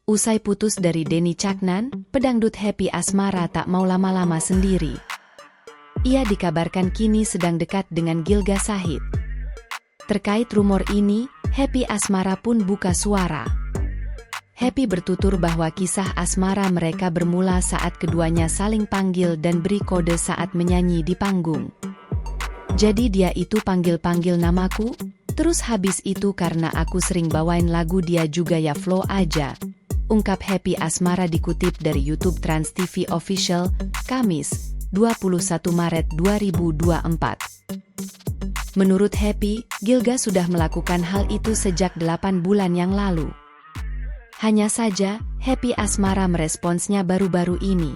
Usai putus dari Denny Caknan, pedangdut Happy Asmara tak mau lama-lama sendiri. Ia dikabarkan kini sedang dekat dengan Gilga Shahid. Terkait rumor ini, Happy Asmara pun buka suara. Happy bertutur bahwa kisah asmara mereka bermula saat keduanya saling panggil dan beri kode saat menyanyi di panggung. Jadi dia itu panggil-panggil namaku, terus habis itu karena aku sering bawain lagu dia juga ya flow aja. Ungkap Happy Asmara dikutip dari YouTube Trans TV Official, Kamis, 21 Maret 2024. Menurut Happy, Gilga sudah melakukan hal itu sejak 8 bulan yang lalu. Hanya saja, Happy Asmara meresponsnya baru-baru ini.